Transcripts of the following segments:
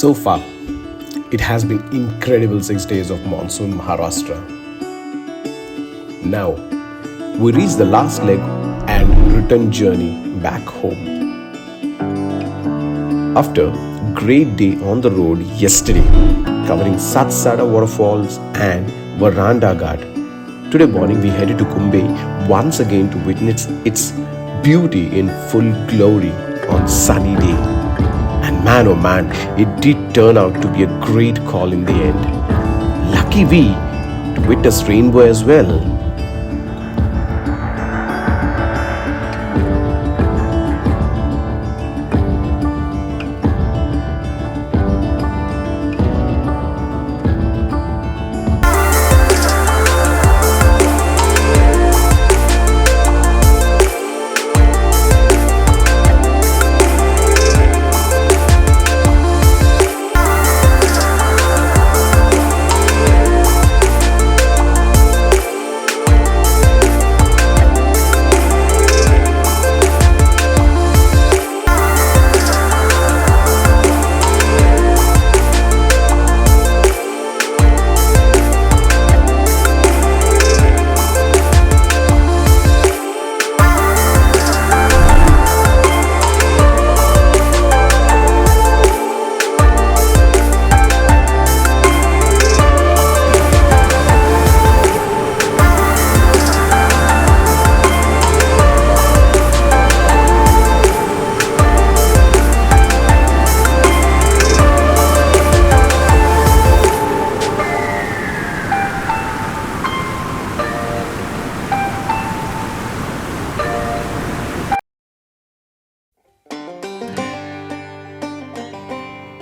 So far, it has been incredible 6 days of monsoon Maharashtra. Now, we reach the last leg and return journey back home. After a great day on the road yesterday, covering Satsada waterfalls and Veranda Ghat, today morning we headed to Kumbhe once again to witness its beauty in full glory on sunny day. And man oh man, it did turn out to be a great call in the end. Lucky we to witness rainbow as well.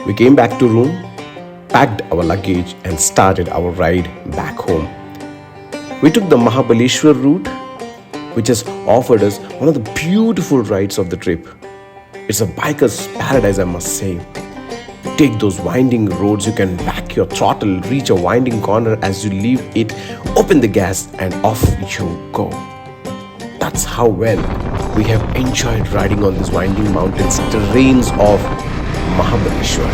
We came back to room, packed our luggage and started our ride back home. We took the Mahabaleshwar route, which has offered us one of the beautiful rides of the trip. It's a biker's paradise, I must say. You take those winding roads, you can whack your throttle, reach a winding corner as you leave it, open the gas and off you go. That's how well we have enjoyed riding on these winding mountains terrains of Mahabaleshwar.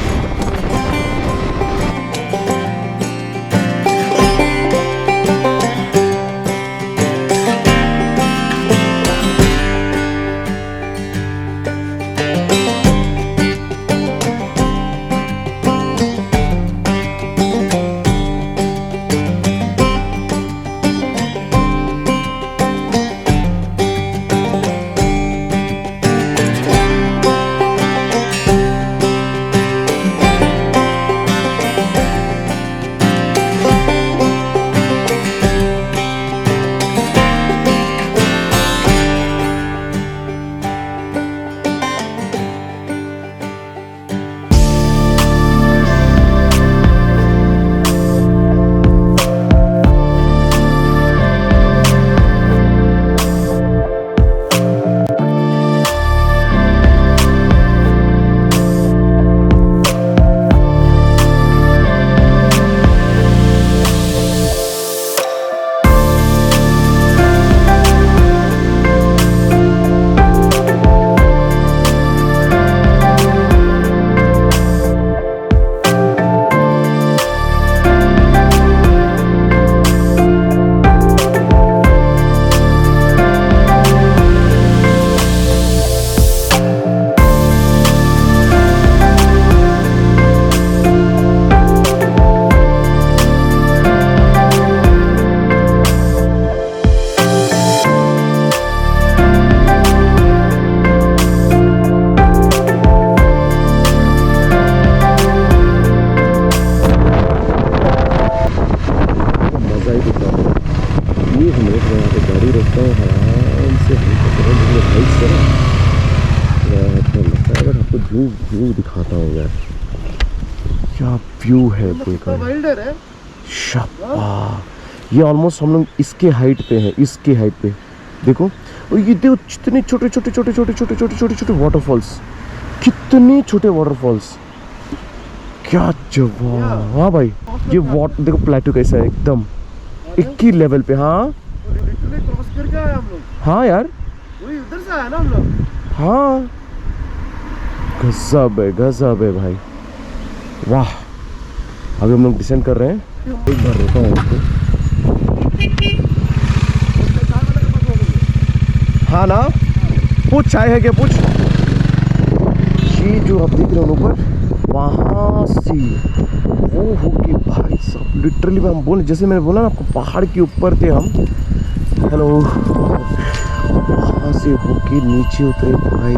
View दिखाता हूँ यार, क्या view है ये almost हम लोग इसके height पे हैं, इसके हाइट पे देखो। और ये देखो कितने छोटे छोटे छोटे छोटे छोटे छोटे छोटे छोटे वाटरफॉल्स, कितने छोटे वाटरफॉल्स, क्या जवाब। हाँ भाई ये वाटर देखो प्लेटो कैसा है एकदम एक ही लेवल पे। हाँ हाँ यार उधर से आया ना हम लोग। हाँ गजब है भाई, वाह, अभी हम लोग डिसेंड कर रहे हैं। एक बार रोका है उसको। हाँ ना, पूछ चाय है क्या, पूछ। ये जो आप देख रहे हो ऊपर, वहाँ से वो होके भाई साहब लिटरली हम बोले, जैसे मैंने बोला ना आपको, पहाड़ के ऊपर थे हम। हेलो, वहाँ से होके नीचे उतरे भाई।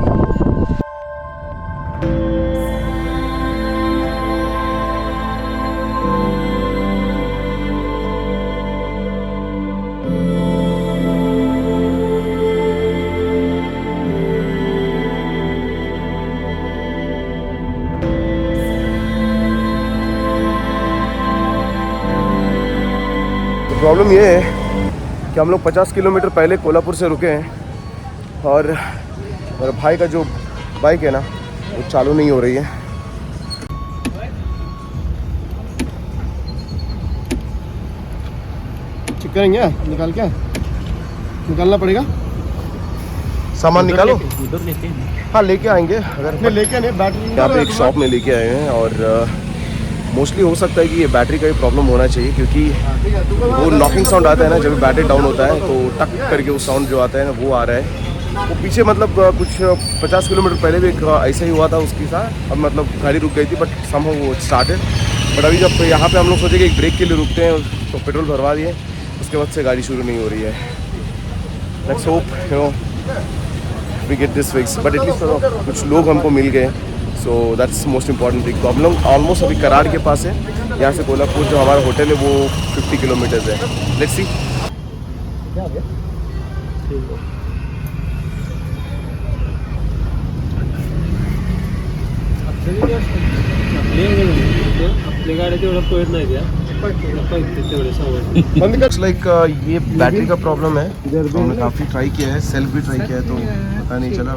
प्रॉब्लम ये है कि हम लोग 50 किलोमीटर पहले कोल्हापुर से रुके हैं और मेरे भाई का जो बाइक है ना वो चालू नहीं हो रही है। चेक करेंगे निकाल के, निकालना पड़ेगा सामान, निकालो। हाँ लेके आएंगे, अगर लेके नहीं बैटरी यहाँ पे एक शॉप में लेके आए हैं और मोस्टली हो सकता है कि ये बैटरी का ही प्रॉब्लम होना चाहिए, क्योंकि वो नॉकिंग साउंड आता है ना जब बैटरी डाउन होता है, तो टक करके वो साउंड जो आता है ना वो आ रहा है। वो पीछे मतलब कुछ 50 किलोमीटर पहले भी एक ऐसा ही हुआ था उसके साथ। अब मतलब गाड़ी रुक गई थी बट समहाउ वो स्टार्टेड। बट अभी जब यहाँ पे हम लोग सोचे कि एक ब्रेक के लिए रुकते हैं तो पेट्रोल भरवा दिए, उसके बाद से गाड़ी शुरू नहीं हो रही है। Let's hope you know we get this fix, but at least कुछ लोग हमको मिल गए, so that's most important thing. तो हम लोग ऑलमोस्ट अभी कराड़ के पास है, यहाँ से कोल्हापुर जो हमारा होटल है वो 50 किलोमीटर्स है। Let's see. लाइक ये बैटरी का प्रॉब्लम है, तो हमने काफ़ी ट्राई किया है, सेल्फ भी ट्राई किया है, तो पता नहीं चला।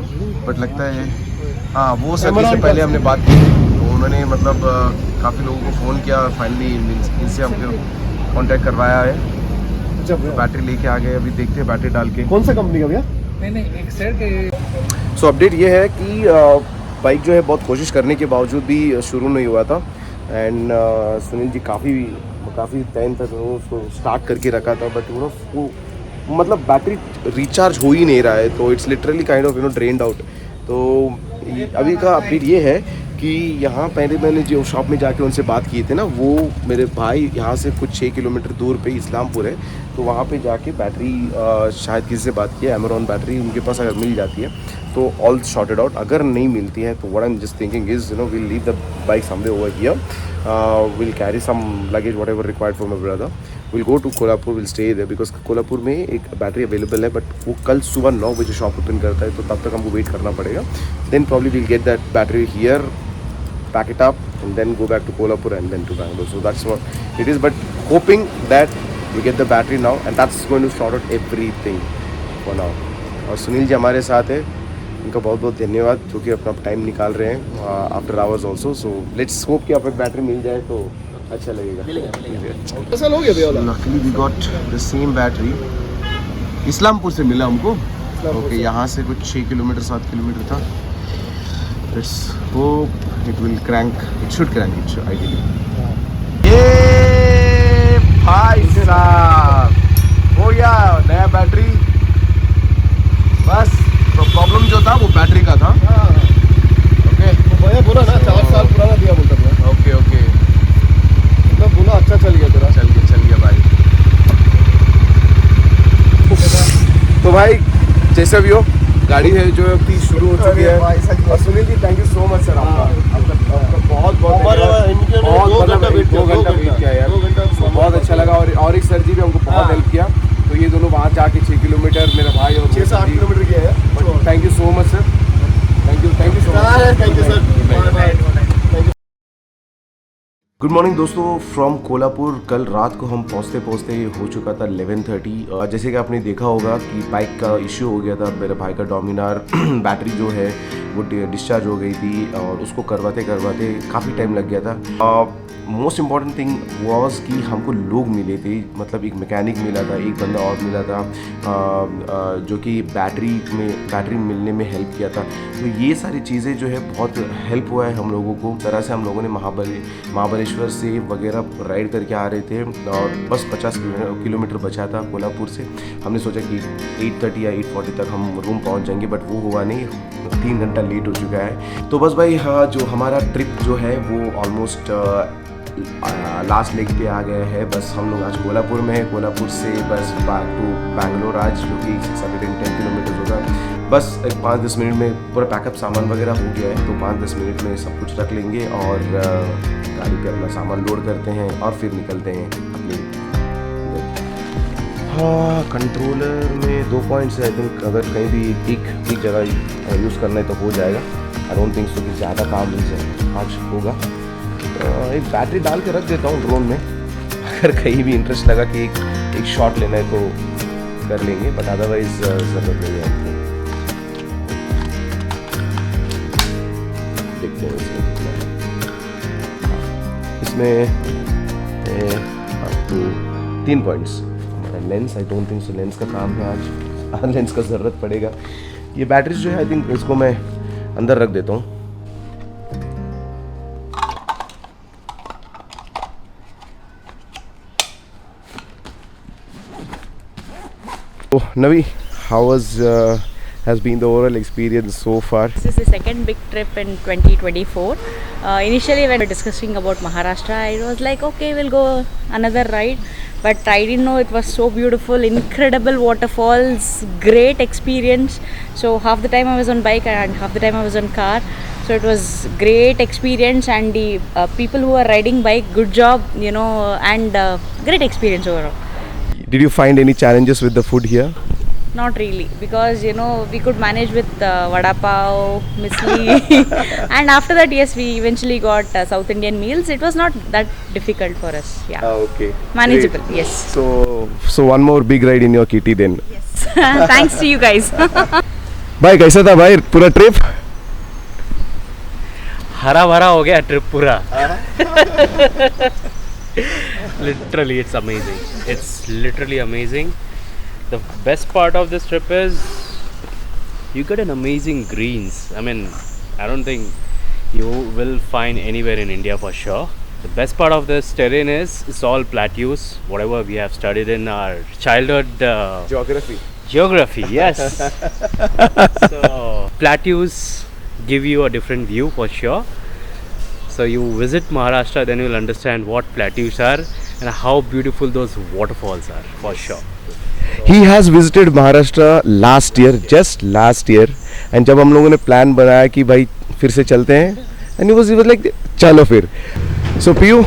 बट लगता है हाँ, वो सर्विस से पहले हमने बात की तो उन्होंने मतलब काफ़ी लोगों को फ़ोन किया, फाइनली इनसे हमको कांटेक्ट करवाया है। तो बैटरी लेके आ गए, अभी देखते हैं बैटरी डाल के। कौन सा कंपनी का भैया? नहीं एक सेट। सो अपडेट ये है कि बाइक जो है बहुत कोशिश करने के बावजूद भी शुरू नहीं हुआ था। एंड सुनील जी काफ़ी टाइम तक उसको स्टार्ट करके रखा था, बट वो मतलब बैटरी रिचार्ज हो ही नहीं रहा है, तो it's literally kind of drained out. तो अभी का अपडेट ये है कि यहाँ पहले मैंने जो शॉप में जाके उनसे बात की थी ना, वो मेरे भाई यहाँ से कुछ 6 किलोमीटर दूर पे इस्लामपुर है, तो वहाँ पे जाके बैटरी शायद किसी से बात किया, अमेरॉन बैटरी उनके पास अगर मिल जाती है तो ऑल शॉर्टेड आउट। अगर नहीं मिलती है तो what I am just thinking is will leave the bike somewhere over here, will carry some luggage whatever required for my brother, will go to Kolhapur, will stay there, because Kolhapur में एक battery available है, but वो कल सुबह 9 बजे shop open करता है, तो तब तक हमको वेट करना पड़ेगा। Then probably will get that battery here, pack it up and then go back to Kolhapur and then to Bangalore. So that's what it is, but hoping that we get the battery now and that's going to sort out everything for now. और सुनील जी हमारे साथ है, उनका बहुत बहुत धन्यवाद जो कि अपना टाइम निकाल रहे हैं after hours also. So let's hope कि आप एक बैटरी मिल जाए तो अच्छा लगेगा। Luckily we got the same battery, Islampur से मिला हमको। ओके, यहाँ से कुछ 6 किलोमीटर 7 किलोमीटर था। Let's hope it will crank. It should crank it ideally. ये भाई साहब हो गया नया बैटरी। बस प्रॉब्लम जो था वो बैटरी का था। ओके, भैया बोला ना 4 साल पुराना दिया बोलता था। ओके मतलब बोला अच्छा चल गया तेरा। चल गया भाई। तो भाई जैसे भी हो, गाड़ी है जो अभी शुरू हो चुकी है। और Sunil ji thank you so much sir, आपका बहुत 2 घंटा वेट किया यार, बहुत अच्छा लगा। और एक सर जी भी हमको बहुत हेल्प किया, तो ये दोनों वहाँ जाके 6 किलोमीटर मेरा भाई और 6 से 8 किलोमीटर किया है। Thank you so much sir, thank you so much, thank you sir. Good morning दोस्तों फ्रॉम कोल्हापुर। कल रात को हम पहुंचते पहुंचते हो चुका था 11:30। जैसे कि आपने देखा होगा कि बाइक का इश्यू हो गया था। मेरे भाई का डोमिनार बैटरी जो है वो डिस्चार्ज हो गई थी और उसको करवाते करवाते काफ़ी टाइम लग गया था। मोस्ट इम्पॉर्टेंट थिंग वॉज कि हमको लोग मिले थे, मतलब एक मैकेनिक मिला था, एक बंदा और मिला था जो कि बैटरी मिलने में हेल्प किया था। तो ये सारी चीज़ें जो है बहुत हेल्प हुआ है हम लोगों को। तरह से हम लोगों ने महाबलेश्वर से वगैरह राइड करके आ रहे थे और बस 50 किलोमीटर बचा था कोल्हापुर से। हमने सोचा कि 8:30 या 8:40 तक हम रूम पहुंच जाएंगे, बट वो हुआ नहीं, 3 घंटा लेट हो चुका है। तो बस भाई हाँ, जो हमारा ट्रिप जो है वो ऑलमोस्ट लास्ट लेग पे आ गया है। बस हम लोग आज कोल्हापुर में है। कोल्हापुर से बस बैक टू बैंगलोर आज, जो कि 610 किलोमीटर होगा। बस एक 5-10 मिनट में पूरा पैकअप सामान वगैरह हो गया है, तो 5-10 मिनट में सब कुछ रख लेंगे और गाड़ी पे अपना सामान लोड करते हैं और फिर निकलते हैं अपनी। हाँ, कंट्रोलर में 2 पॉइंट्स है। आई थिंक अगर कहीं भी एक जगह यूज़ करना है तो हो जाएगा। आई डोंट थिंक सो कि ज़्यादा काम आज होगा। एक बैटरी डाल के रख देता हूँ ड्रोन में, अगर कहीं भी इंटरेस्ट लगा कि एक शॉट लेना है तो कर लेंगे, बट अदरवाइज ज़रूरत नहीं है। देखते हैं इसमें आपको 3 points. Lens, I don't think so lens का काम है आज, लेंस का ज़रूरत पड़ेगा। ये बैटरीज जो है आई थिंक इसको मैं अंदर रख देता हूँ। So, Navi, has been the overall experience so far? This is the second big trip in 2024. Initially when we were discussing about Maharashtra, I was like, okay, we'll go another ride. But I didn't know it was so beautiful, incredible waterfalls, great experience. So half the time I was on bike and half the time I was on car. So it was great experience, and the people who are riding bike, good job, and great experience overall. Did you find any challenges with the food here? Not really, because we could manage with vada pav, misli, and after that, yes, we eventually got South Indian meals. It was not that difficult for us. Yeah. Okay. Manageable. Great. Yes. So one more big ride in your kitty then. Yes. Thanks to you guys. भाई कैसा था भाई पूरा trip? हरा भरा हो गया trip पूरा। Literally, it's amazing. It's literally amazing. The best part of this trip is you get an amazing greens. I mean, I don't think you will find anywhere in India for sure. The best part of this terrain is it's all plateaus, whatever we have studied in our childhood. Geography, yes. So plateaus give you a different view for sure. So you visit Maharashtra, then you'll understand what plateaus are and how beautiful those waterfalls are for sure. He has visited Maharashtra just last year, and जब हम लोगों ने plan बनाया कि भाई फिर से चलते हैं, and he was like चलो फिर. So Piyu,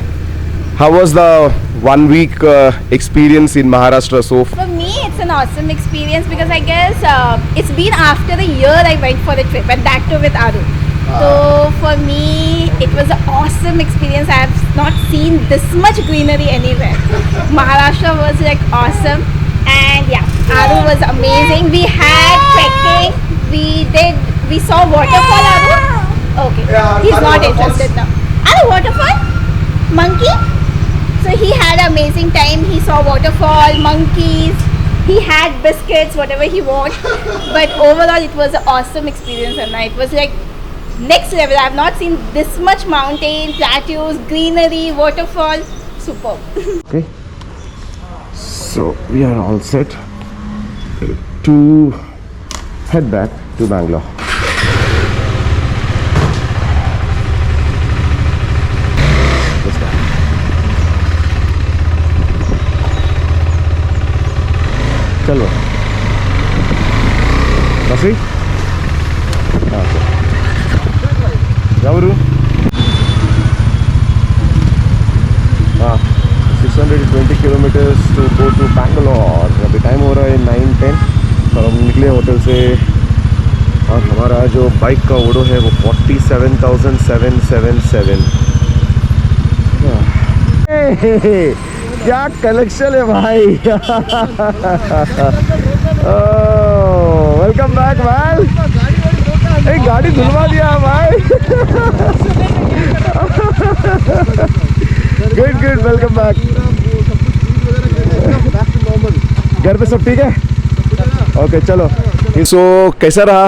how was the 1 week experience in Maharashtra so far? For me, it's an awesome experience because I guess it's been after the year I went for the trip, and that too with Aru. So for me, it was an awesome experience. I have not seen this much greenery anywhere. Maharashtra was like awesome, and yeah, Aru was amazing. We had trekking. We saw waterfall. Aru, okay, he's not interested now. Aru, waterfall, monkey. So he had an amazing time. He saw waterfall, monkeys. He had biscuits, whatever he wanted. But overall, it was an awesome experience, and it was like next level. I have not seen this much mountain, plateaus, greenery, waterfall. Superb. Okay. So we are all set to head back to Bangalore. Let's go. चलो बस ही Yavaru? 620 kilometers to go to Bangalore. अभी time हो रहा है 9:10 और हम निकले hotel से, और हमारा जो बाइक का ओडो है वो 47,777। क्या कलेक्शन है भाई. Welcome back man. एक गाड़ी धुलवा दिया भाई. Good good, welcome back. घर पे सब ठीक है? ओके चलो. सो कैसा रहा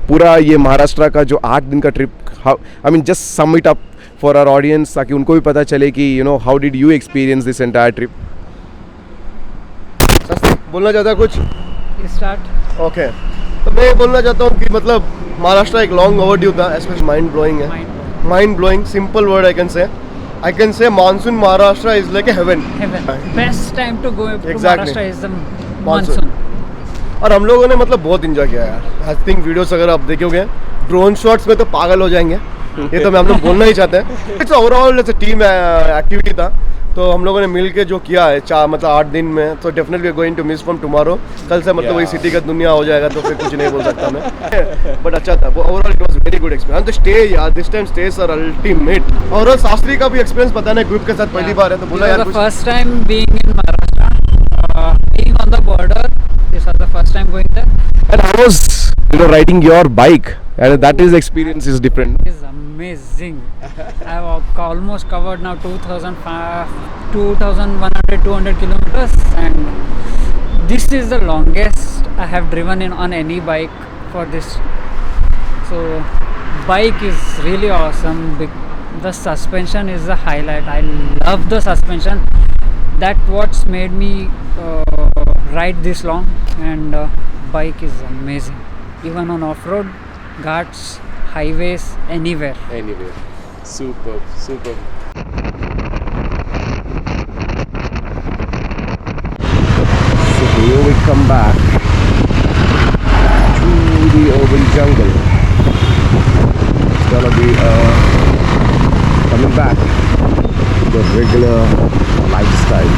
पूरा ये महाराष्ट्र का जो 8 दिन का trip? I mean just sum it up for our audience, ताकि उनको भी पता चले कि you know how did you experience this entire trip. बोलना चाहता है कुछ? स्टार्ट. ओके, तो मैं ये बोलना चाहता हूँ कि मतलब महाराष्ट्र एक लॉन्ग ओवरड्यू था. स्पेशली माइंड ब्लोइंग है. Mind blowing, simple word I can say monsoon Maharashtra is like a heaven. Best time to go to Exactly. Maharashtra is the monsoon. और हम लोगों ने मतलब बहुत इंजॉय किया यार. आई थिंक वीडियोस अगर आप देखोगे ड्रोन शॉट्स में तो पागल हो जाएंगे. ये तो मैं हम लोग बोलना ही चाहते हैं. It's overall its team activity था. तो हम लोगों ने मिल के जो किया है मतलब 8 दिन में, तो definitely going to miss from tomorrow. कल से मतलब वही सिटी का दुनिया हो जाएगा, तो फिर कुछ नहीं बोल सकता मैं. बट अच्छा था वो. Overall it was very good experience. The stay यार, this time stage are ultimate. और शास्त्री का भी एक्सपीरियंस पता नहीं, ग्रुप के साथ पहली बार है, तो बोला यार कुछ. First time being in Maharashtra, being on the border. This was the first time going there. And I was riding your bike, and that is experience is different. It is amazing. I have almost covered now 2,100, 200 kilometers, and this is the longest I have driven on any bike for this. So bike is really awesome. The suspension is the highlight. I love the suspension. That what's made me ride this long, and bike is amazing. Even on off-road, ghats, highways, anywhere. Anyway, superb. So here we come back to the urban jungle. It's gonna be coming back to the regular lifestyle.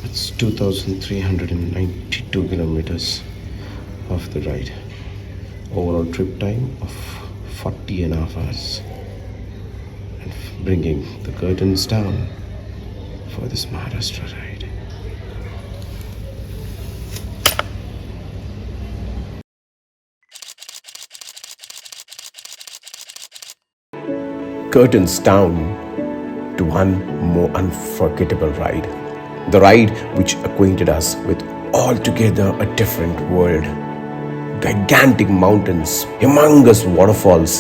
It's 2,392 kilometers of the ride. Overall trip time of 40.5 hours. And bringing the curtains down for this Maharashtra ride. Curtains down to one more unforgettable ride. The ride which acquainted us with altogether a different world. Gigantic mountains, humongous waterfalls.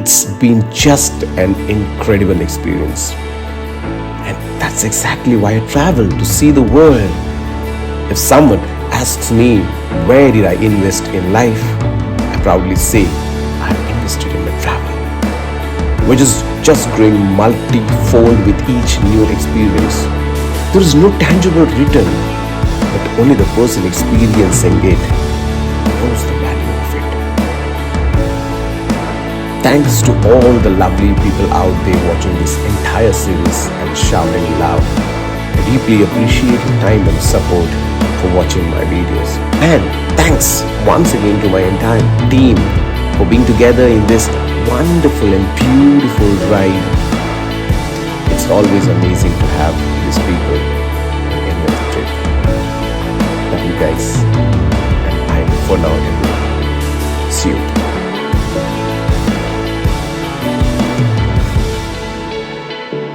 It's been just an incredible experience. And that's exactly why I travel, to see the world. If someone asks me where did I invest in life, I proudly say I have invested in my travel, which is just growing multi-fold with each new experience. There is no tangible return, but only the person experiencing it knows the value of it. Thanks to all the lovely people out there watching this entire series and shouting loud. I deeply appreciate your time and support for watching my videos. And thanks once again to my entire team for being together in this wonderful and beautiful ride. It's always amazing to have these people at the end of the trip. Love you guys. And bye for now, everyone. See you.